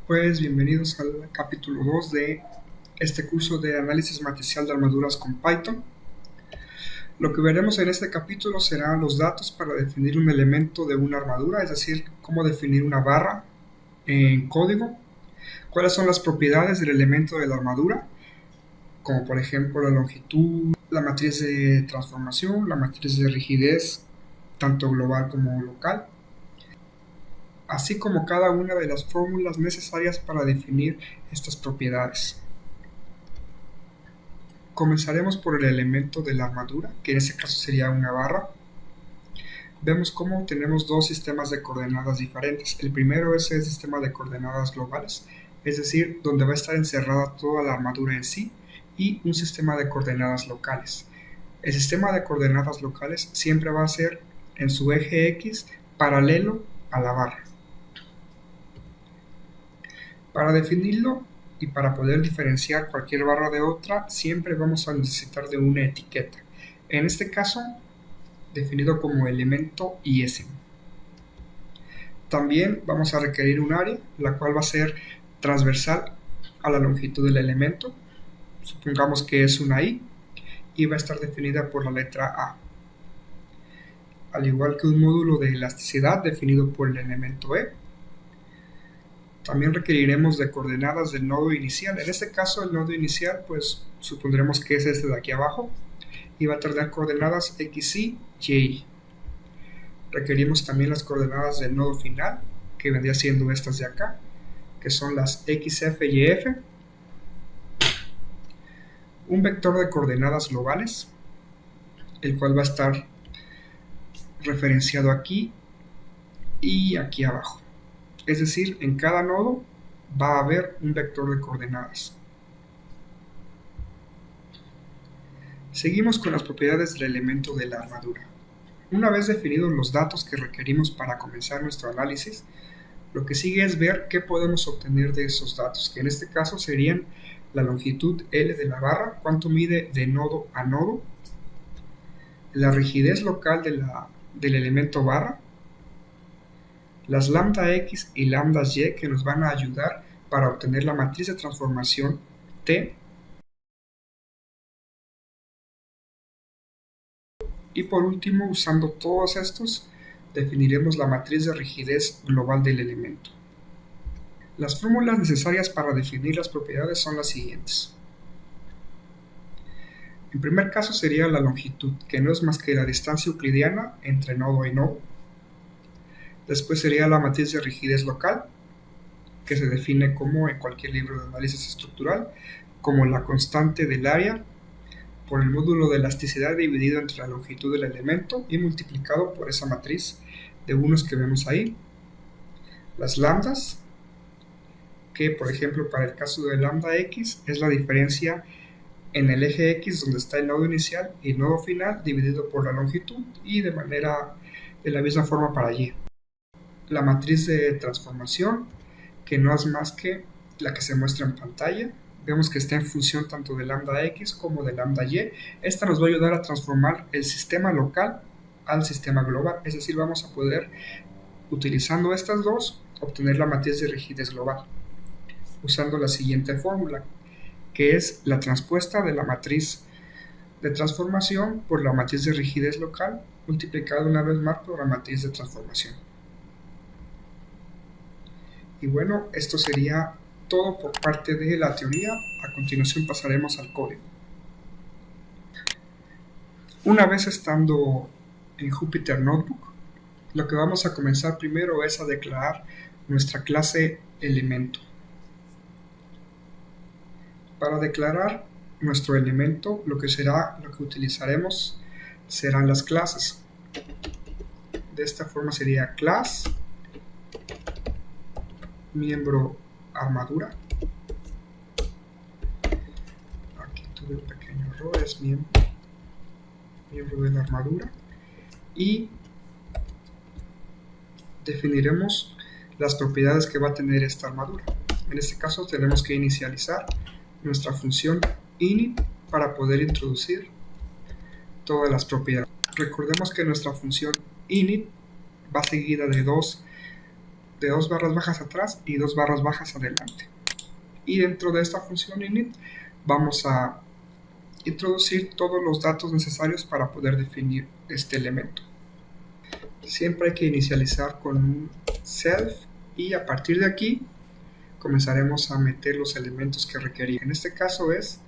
Pues bienvenidos al capítulo 2 de este curso de análisis matricial de armaduras con Python. Lo que veremos en este capítulo serán los datos para definir un elemento de una armadura, es decir, cómo definir una barra en código, cuáles son las propiedades del elemento de la armadura, como por ejemplo la longitud, la matriz de transformación, la matriz de rigidez, tanto global como local, así como cada una de las fórmulas necesarias para definir estas propiedades. Comenzaremos por el elemento de la armadura, que en este caso sería una barra. Vemos cómo tenemos dos sistemas de coordenadas diferentes. El primero es el sistema de coordenadas globales, es decir, donde va a estar encerrada toda la armadura en sí, y un sistema de coordenadas locales. El sistema de coordenadas locales siempre va a ser en su eje X paralelo a la barra. Para definirlo y para poder diferenciar cualquier barra de otra, siempre vamos a necesitar de una etiqueta. En este caso, definido como elemento IS. También vamos a requerir un área, la cual va a ser transversal a la longitud del elemento. Supongamos que es una I y va a estar definida por la letra A. Al igual que un módulo de elasticidad definido por el elemento E. También requeriremos de coordenadas del nodo inicial. En este caso, el nodo inicial, pues supondremos que es este de aquí abajo, y va a tener coordenadas x, y, y. Requerimos también las coordenadas del nodo final, que vendría siendo estas de acá, que son las xf y f. Un vector de coordenadas globales, el cual va a estar referenciado aquí y aquí abajo. Es decir, en cada nodo va a haber un vector de coordenadas. Seguimos con las propiedades del elemento de la armadura. Una vez definidos los datos que requerimos para comenzar nuestro análisis, lo que sigue es ver qué podemos obtener de esos datos, que en este caso serían la longitud L de la barra, cuánto mide de nodo a nodo, la rigidez local del elemento barra, las lambda x y lambdas y que nos van a ayudar para obtener la matriz de transformación T. Y por último, usando todos estos, definiremos la matriz de rigidez global del elemento. Las fórmulas necesarias para definir las propiedades son las siguientes. En primer caso sería la longitud, que no es más que la distancia euclidiana entre nodo y nodo. Después sería la matriz de rigidez local, que se define como en cualquier libro de análisis estructural, como la constante del área por el módulo de elasticidad dividido entre la longitud del elemento y multiplicado por esa matriz de unos que vemos ahí. Las lambdas, que por ejemplo para el caso de lambda x es la diferencia en el eje X donde está el nodo inicial y el nodo final dividido por la longitud, y de la misma forma para y. La matriz de transformación, que no es más que la que se muestra en pantalla. Vemos que está en función tanto de lambda x como de lambda y. Esta nos va a ayudar a transformar el sistema local al sistema global, es decir, vamos a poder, utilizando estas dos, obtener la matriz de rigidez global, usando la siguiente fórmula, que es la transpuesta de la matriz de transformación por la matriz de rigidez local, multiplicada una vez más por la matriz de transformación. Y bueno, esto sería todo por parte de la teoría. A continuación pasaremos al código. Una vez estando en Jupyter Notebook, lo que vamos a comenzar primero es a declarar nuestra clase elemento. Para declarar nuestro elemento, lo que utilizaremos serán las clases. De esta forma sería class miembro armadura. Aquí tuve un pequeño error, es miembro de la armadura, y definiremos las propiedades que va a tener esta armadura. En este caso tenemos que inicializar nuestra función init para poder introducir todas las propiedades. Recordemos que nuestra función init va seguida de dos de 2 barras bajas atrás y 2 barras bajas adelante. Y dentro de esta función init vamos a introducir todos los datos necesarios para poder definir este elemento. Siempre hay que inicializar con un self y a partir de aquí comenzaremos a meter los elementos que requerimos. En este caso es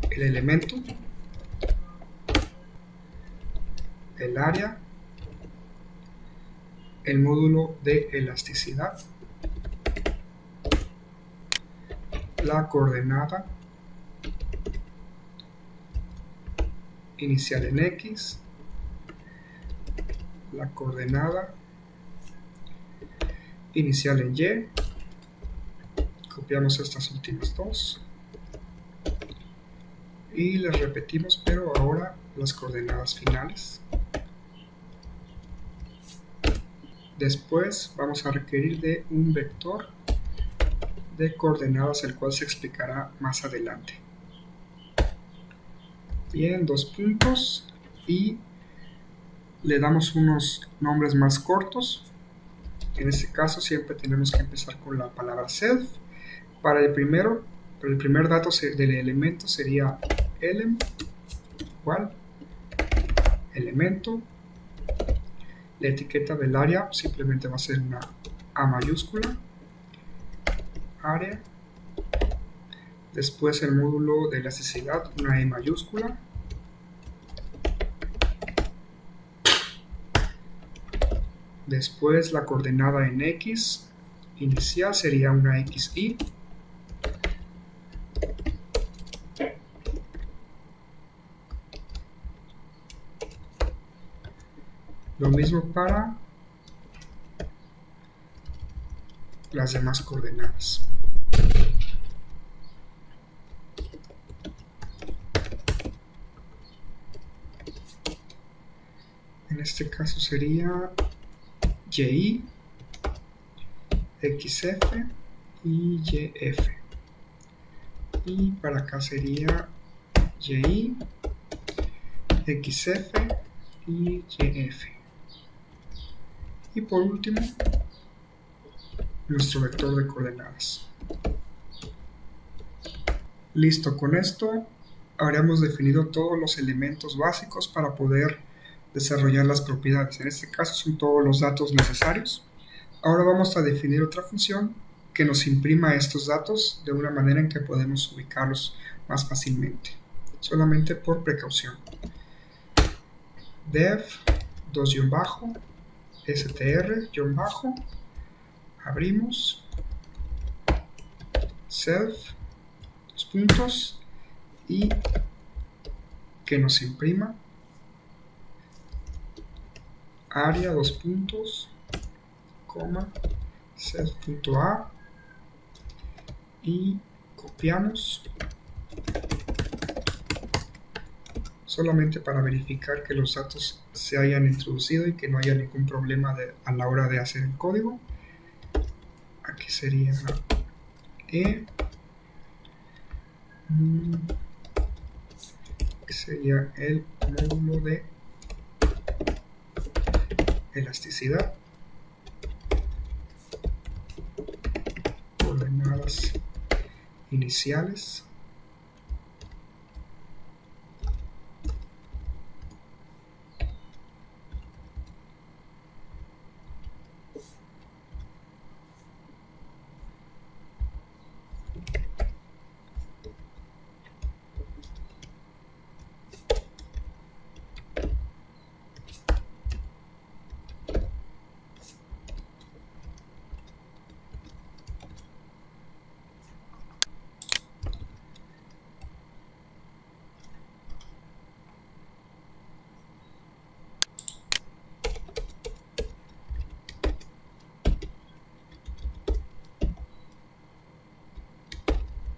el elemento, el área, el módulo de elasticidad, la coordenada inicial en X, la coordenada inicial en Y, copiamos estas últimas dos y las repetimos, pero ahora las coordenadas finales. Después vamos a requerir de un vector de coordenadas, el cual se explicará más adelante. Bien, 2 puntos y le damos unos nombres más cortos. En este caso siempre tenemos que empezar con la palabra self. Para el primer dato del elemento sería elem igual elemento. La etiqueta del área simplemente va a ser una A mayúscula, área. Después el módulo de elasticidad, una E mayúscula. Después la coordenada en X inicial sería una XY. Lo mismo para las demás coordenadas. En este caso sería Y, XF y YF. Y para acá sería Y, XF y YF. Y por último, nuestro vector de coordenadas. Listo, con esto habremos definido todos los elementos básicos para poder desarrollar las propiedades. En este caso son todos los datos necesarios. Ahora vamos a definir otra función que nos imprima estos datos de una manera en que podemos ubicarlos más fácilmente, solamente por precaución. Def 2- str- abrimos self 2 puntos y que nos imprima área 2 puntos, coma, self.a y copiamos solamente para verificar que los datos se hayan introducido y que no haya ningún problema a la hora de hacer el código. Aquí sería E, que sería el módulo de elasticidad, coordenadas iniciales,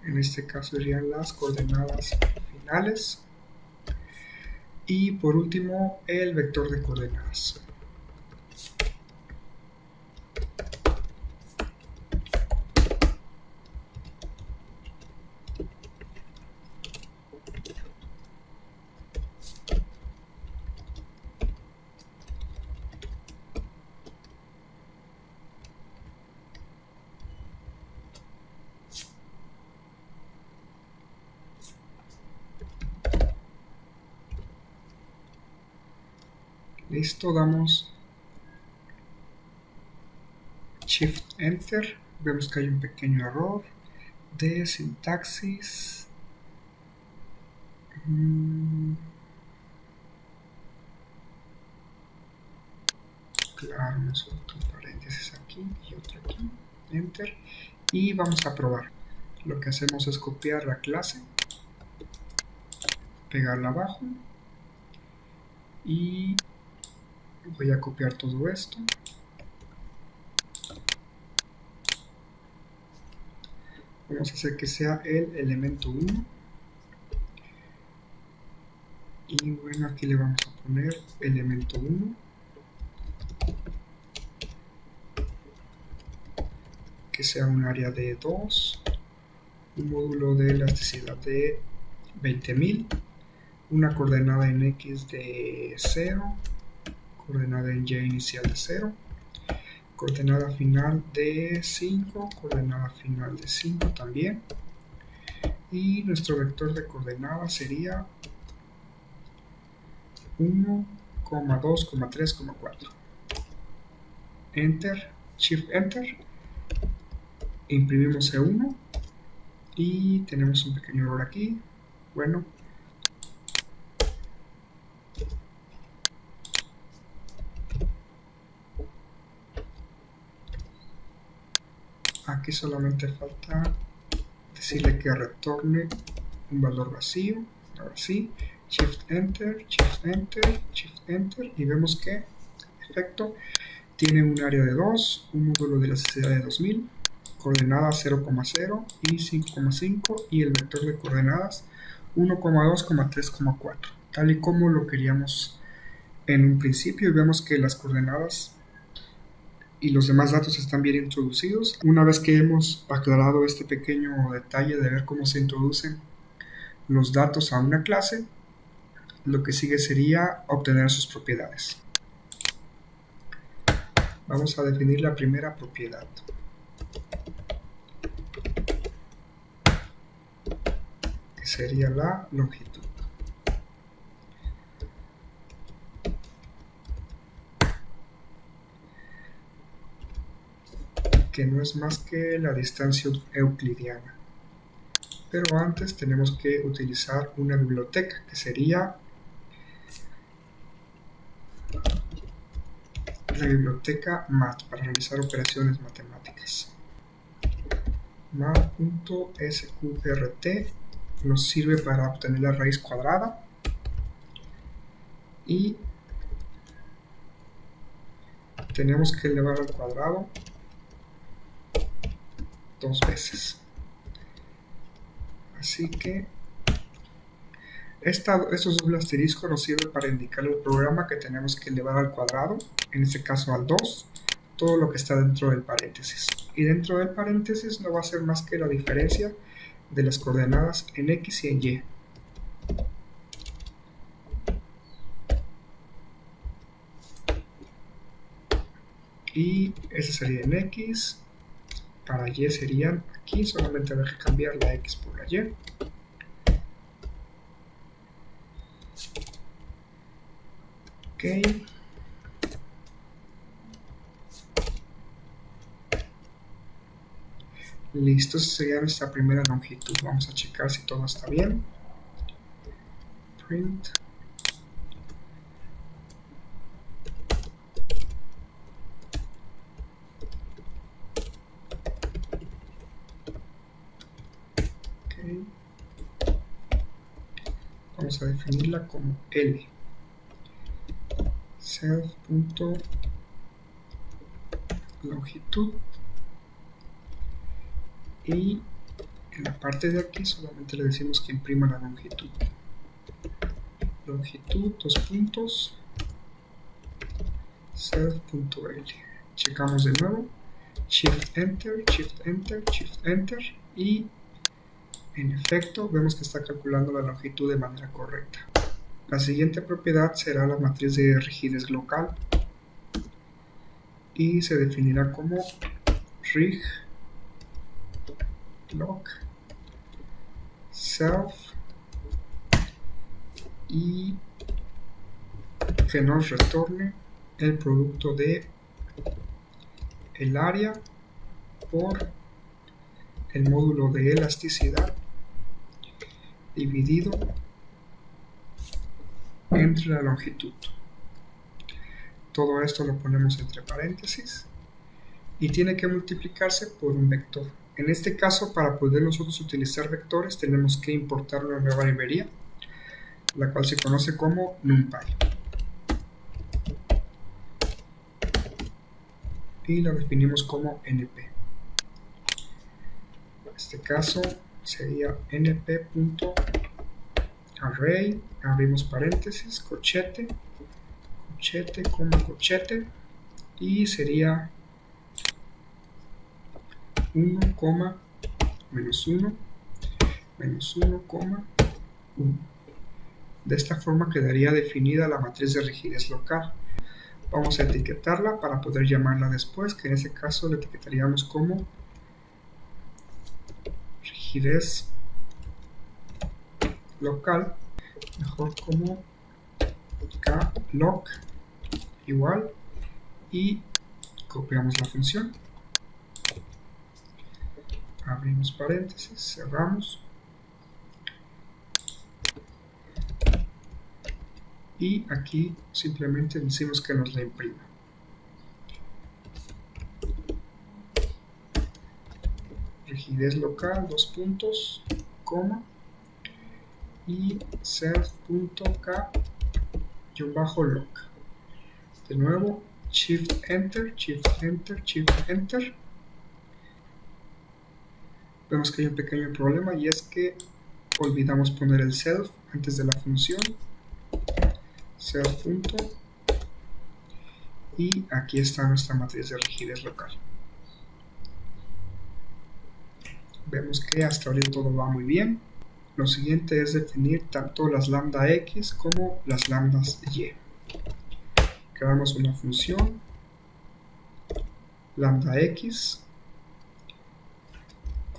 en este caso serían las coordenadas finales, y por último el vector de coordenadas. Listo, damos Shift Enter. Vemos que hay un pequeño error de sintaxis. Claro, otro paréntesis aquí y otro aquí. Enter. Y vamos a probar. Lo que hacemos es copiar la clase, pegarla abajo y voy a copiar todo esto. Vamos a hacer que sea el elemento 1 y bueno, aquí le vamos a poner elemento 1 que sea un área de 2, un módulo de elasticidad de 20.000, una coordenada en X de 0, coordenada en Y inicial de 0, coordenada final de 5, coordenada final de 5 también, y nuestro vector de coordenadas sería 1, 2, 3, 4. Enter, Shift Enter, imprimimos E1 y tenemos un pequeño error aquí. Bueno, aquí solamente falta decirle que retorne un valor vacío. Ahora sí, Shift Enter, Shift Enter, Shift Enter y vemos que, en efecto, tiene un área de 2, un módulo de elasticidad de 2000, coordenadas 0,0 y 5,5 y el vector de coordenadas 1,2, 3, 4, tal y como lo queríamos en un principio. Y vemos que las coordenadas y los demás datos están bien introducidos. Una vez que hemos aclarado este pequeño detalle de ver cómo se introducen los datos a una clase, lo que sigue sería obtener sus propiedades. Vamos a definir la primera propiedad. Que sería la longitud. Que no es más que la distancia euclidiana. Pero antes tenemos que utilizar una biblioteca, que sería la biblioteca mat para realizar operaciones matemáticas. mat.sqrt nos sirve para obtener la raíz cuadrada y tenemos que elevar al cuadrado 2 veces. Así que estos doble asterisco nos sirve para indicar el programa que tenemos que elevar al cuadrado, en este caso al 2, todo lo que está dentro del paréntesis. Y dentro del paréntesis no va a ser más que la diferencia de las coordenadas en X y en Y. Y ese sería en X, para Y serían aquí, solamente hay que cambiar la X por la Y. Ok. Listo, esa sería nuestra primera longitud. Vamos a checar si todo está bien. Print. Okay. Vamos a definirla como L. Self.longitud. Y en la parte de aquí solamente le decimos que imprima la longitud. Longitud, 2 puntos, self.l. Checamos de nuevo, Shift Enter, Shift Enter, Shift Enter y en efecto vemos que está calculando la longitud de manera correcta. La siguiente propiedad será la matriz de rigidez local y se definirá como rig log self y que nos retorne el producto de el área por el módulo de elasticidad dividido entre la longitud. Todo esto lo ponemos entre paréntesis y tiene que multiplicarse por un vector. En este caso, para poder nosotros utilizar vectores, tenemos que importar una nueva librería, la cual se conoce como NumPy. Y la definimos como np. En este caso sería np.array, abrimos paréntesis, corchete, corchete, coma, corchete, y sería 1, menos 1, menos 1, 1. De esta forma quedaría definida la matriz de rigidez local. Vamos a etiquetarla para poder llamarla después, que en ese caso la etiquetaríamos como rigidez local, mejor como kloc igual, y copiamos la función, abrimos paréntesis, cerramos, y aquí simplemente decimos que nos la imprima. Rigidez local, dos puntos, coma, y self.k-loc. De nuevo, Shift Enter, Shift Enter, Shift Enter. Vemos que hay un pequeño problema y es que olvidamos poner el self antes de la función. Self punto, y aquí está nuestra matriz de rigidez local. Vemos que hasta ahora todo va muy bien. Lo siguiente es definir tanto las lambda x como las lambdas y. Creamos una función lambda x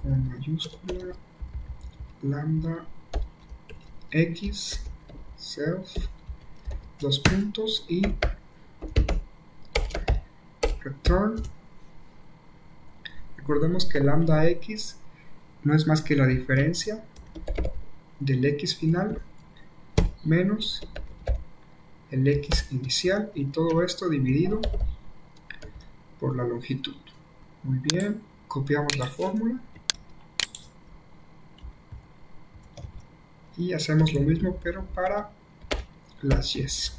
con mayúscula, lambda x self, dos puntos, y return. Recordemos que lambda x no es más que la diferencia del x final menos el x inicial, y todo esto dividido por la longitud. Muy bien, copiamos la fórmula y hacemos lo mismo pero para las y's.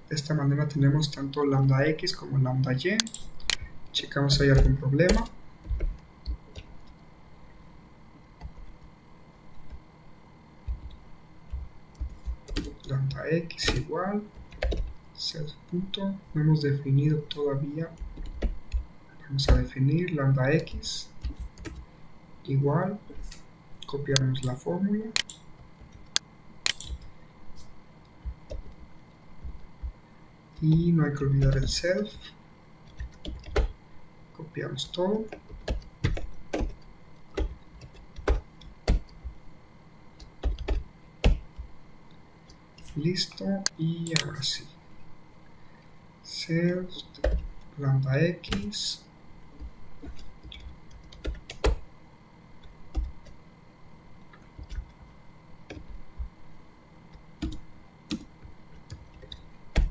De esta manera tenemos tanto lambda x como lambda y. Checamos si hay algún problema. Lambda x igual self punto, no hemos definido todavía. Vamos a definir lambda x igual, copiamos la fórmula y no hay que olvidar el self, copiamos todo, listo, y ahora sí, self lambda x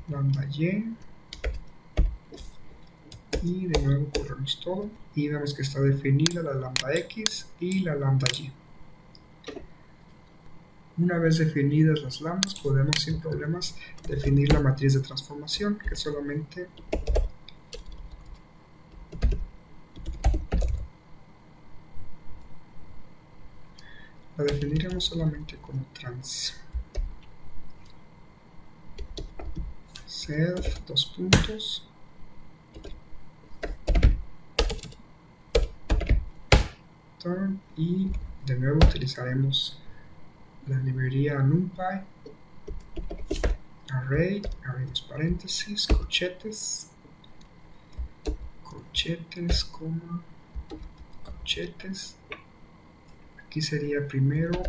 lambda y de nuevo corremos todo y vemos que está definida la lambda x y la lambda y. Una vez definidas las lambdas, podemos sin problemas definir la matriz de transformación, que solamente la definiremos solamente como trans self, dos puntos, turn, y de nuevo utilizaremos la librería NumPy, array, abrimos paréntesis, corchetes, corchetes, coma, corchetes. Aquí sería primero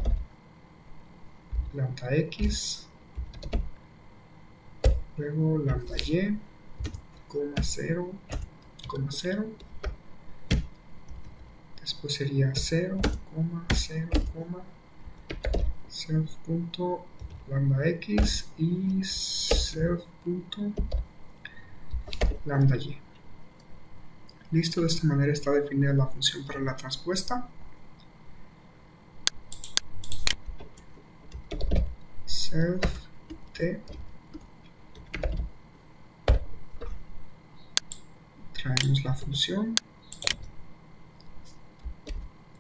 lambda x, luego lambda y, coma 0, coma 0, después sería 0, 0, self punto lambda x y self punto lambda y. Listo, de esta manera está definida la función para la transpuesta. Self t, traemos la función,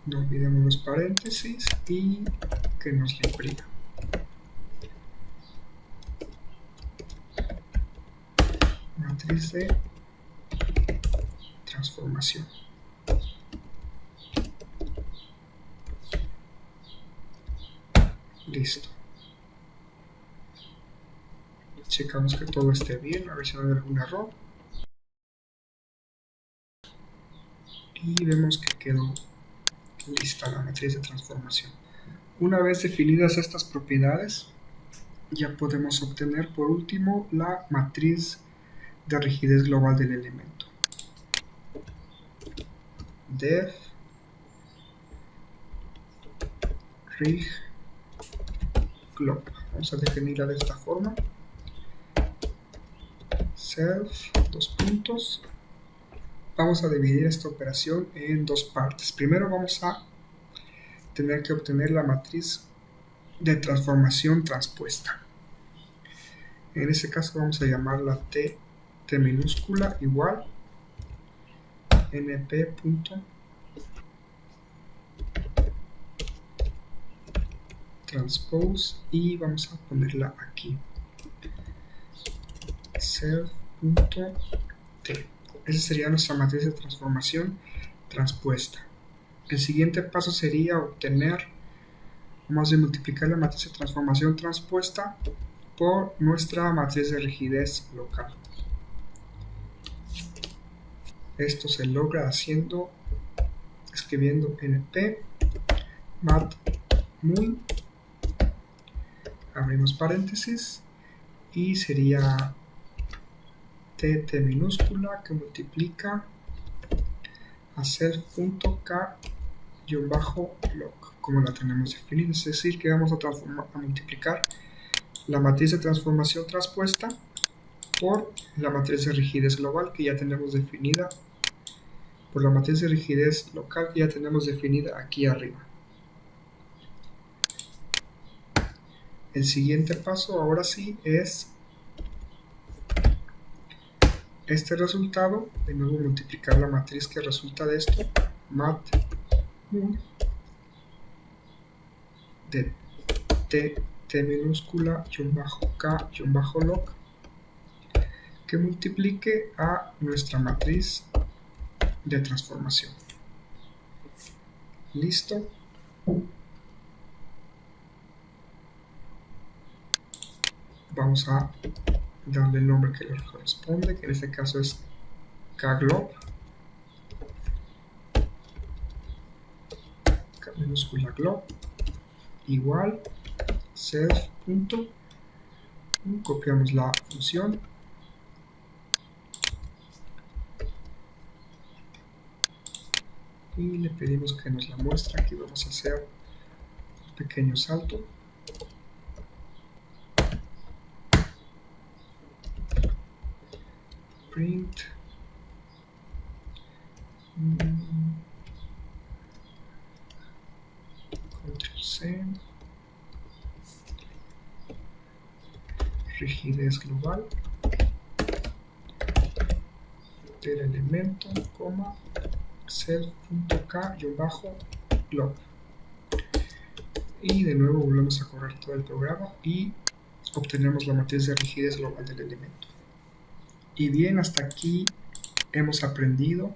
no olvidemos los paréntesis y que nos la imprima. Matriz de transformación. Listo. Checamos que todo esté bien, a ver si no hay algún error. Y vemos que quedó lista la matriz de transformación. Una vez definidas estas propiedades, ya podemos obtener por último la matriz de rigidez global del elemento. Def rig glob. Vamos a definirla de esta forma. Self, dos puntos. Vamos a dividir esta operación en dos partes. Primero vamos a tener que obtener la matriz de transformación transpuesta. En este caso vamos a llamarla T minúscula igual np punto transpose y vamos a ponerla aquí. Self.t. Esa sería nuestra matriz de transformación transpuesta. El siguiente paso sería obtener, o más bien multiplicar la matriz de transformación transpuesta por nuestra matriz de rigidez local. Esto se logra escribiendo np mat mul, abrimos paréntesis y sería t minúscula que multiplica a self.k-log como la tenemos definida, es decir que vamos a multiplicar la matriz de transformación transpuesta por la matriz de rigidez global que ya tenemos definida, por la matriz de rigidez local que ya tenemos definida aquí arriba. El siguiente paso ahora sí es este resultado, de nuevo multiplicar la matriz que resulta de esto, mat mul de t minúscula k-log que multiplique a nuestra matriz de transformación. Listo. Vamos a darle el nombre que le corresponde, que en este caso es kglob, k minúscula glob, igual self punto, copiamos la función y le pedimos que nos la muestre. Aquí vamos a hacer un pequeño salto. Print Ctrl+C, rigidez global del elemento, self.k-log, y de nuevo volvemos a correr todo el programa y obtenemos la matriz de rigidez global del elemento. Y bien, hasta aquí hemos aprendido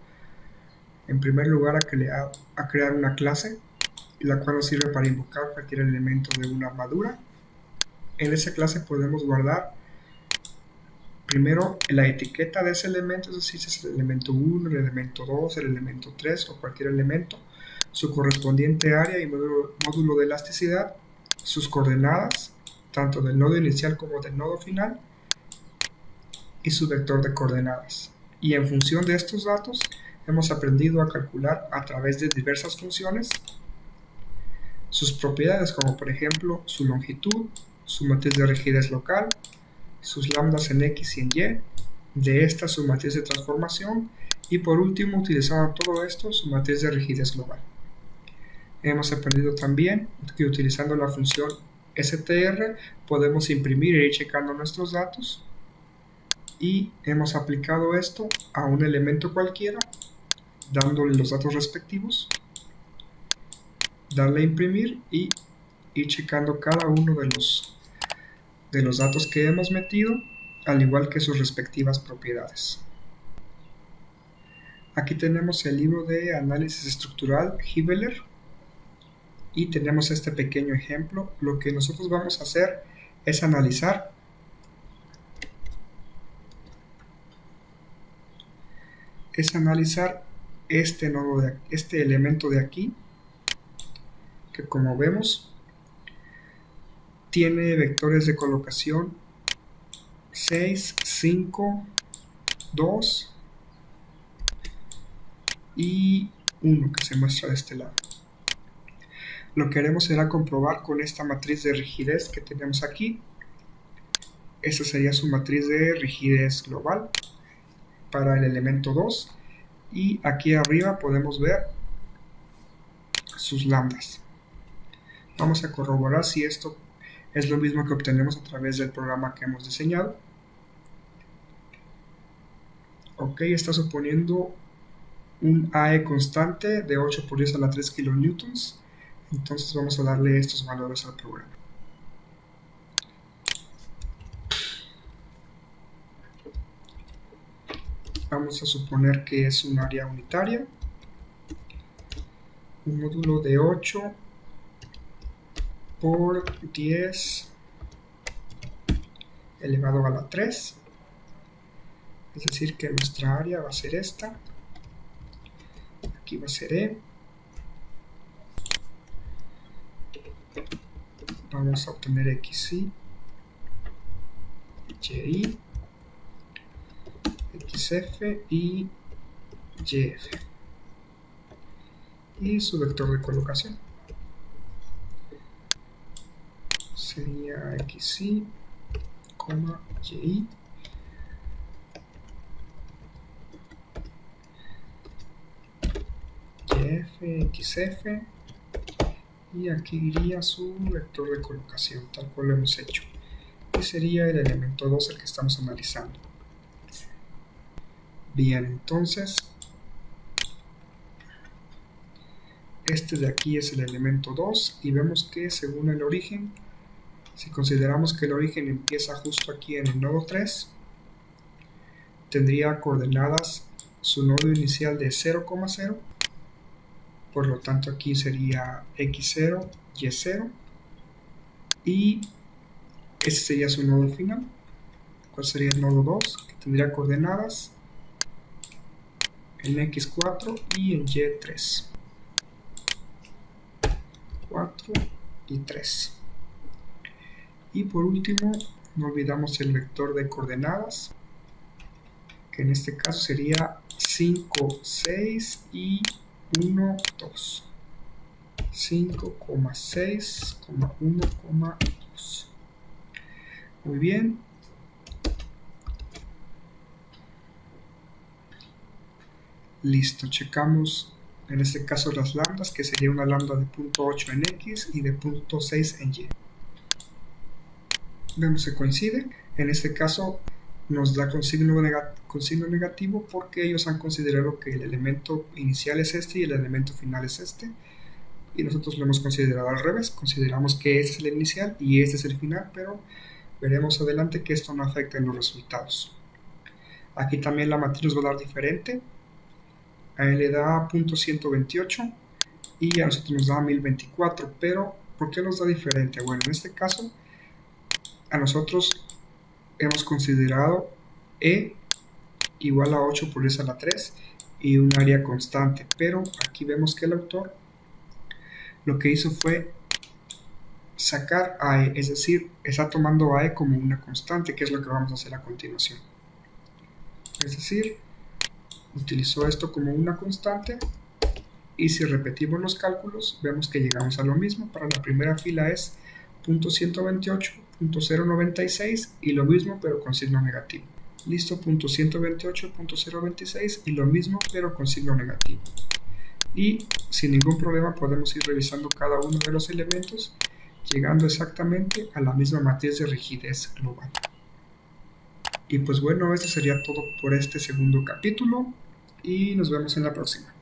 en primer lugar a crear una clase, la cual nos sirve para invocar cualquier elemento de una armadura. En esa clase podemos guardar primero la etiqueta de ese elemento, es decir, si es el elemento 1, el elemento 2, el elemento 3 o cualquier elemento, su correspondiente área y módulo de elasticidad, sus coordenadas, tanto del nodo inicial como del nodo final, y su vector de coordenadas. Y en función de estos datos, hemos aprendido a calcular a través de diversas funciones sus propiedades, como por ejemplo su longitud, su matriz de rigidez local, sus lambdas en X y en Y, de esta su matriz de transformación y por último, utilizando todo esto, su matriz de rigidez global. Hemos aprendido también que utilizando la función str podemos imprimir e ir checando nuestros datos y hemos aplicado esto a un elemento cualquiera, dándole los datos respectivos, darle a imprimir y ir checando cada uno de los datos que hemos metido, al igual que sus respectivas propiedades. Aquí tenemos el libro de análisis estructural Hibeler y tenemos este pequeño ejemplo. Lo que nosotros vamos a hacer es analizar este elemento de aquí, que como vemos tiene vectores de colocación 6, 5, 2 y 1 que se muestra de este lado. Lo que haremos será comprobar con esta matriz de rigidez que tenemos aquí. Esta sería su matriz de rigidez global para el elemento 2 y aquí arriba podemos ver sus lambdas. Vamos a corroborar si esto es lo mismo que obtenemos a través del programa que hemos diseñado. Ok, está suponiendo un AE constante de 8 por 10 a la 3 kilonewtons. Entonces vamos a darle estos valores al programa. Vamos a suponer que es un área unitaria, un módulo de 8 por 10 elevado a la 3, es decir que nuestra área va a ser esta, aquí va a ser E, vamos a obtener XY, YI, XF y YF y su vector de colocación sería XY, YI, YF, XF y aquí iría su vector de colocación tal cual lo hemos hecho y sería el elemento 2 el que estamos analizando. Bien, entonces este de aquí es el elemento 2 y vemos que según el origen, si consideramos que el origen empieza justo aquí en el nodo 3, tendría coordenadas su nodo inicial de 0,0, por lo tanto aquí sería x0, y0 y ese sería su nodo final. ¿Cuál sería el nodo 2? Que tendría coordenadas en x4 y en y3, 4 y 3. Y por último, no olvidamos el vector de coordenadas, que en este caso sería 5, 6 y 1, 2. 5,6, 1, 2. Muy bien. Listo, checamos en este caso las lambdas, que sería una lambda de 0.8 en X y de 0.6 en Y. Vemos que coincide. En este caso nos da con signo negativo porque ellos han considerado que el elemento inicial es este y el elemento final es este. Y nosotros lo hemos considerado al revés. Consideramos que este es el inicial y este es el final, pero veremos adelante que esto no afecta en los resultados. Aquí también la matriz nos va a dar diferente. A él le da 0.128 y a nosotros nos da 1024, pero ¿por qué nos da diferente? Bueno, en este caso a nosotros hemos considerado E igual a 8 por 10 a la 3 y un área constante, pero aquí vemos que el autor lo que hizo fue sacar AE, es decir, está tomando AE como una constante, que es lo que vamos a hacer a continuación. Es decir, utilizó esto como una constante y si repetimos los cálculos vemos que llegamos a lo mismo. Para la primera fila es 0.128.096 y lo mismo pero con signo negativo. Listo, 128.026 y lo mismo pero con signo negativo. Y sin ningún problema podemos ir revisando cada uno de los elementos, llegando exactamente a la misma matriz de rigidez global. Y pues bueno, eso sería todo por este segundo capítulo y nos vemos en la próxima.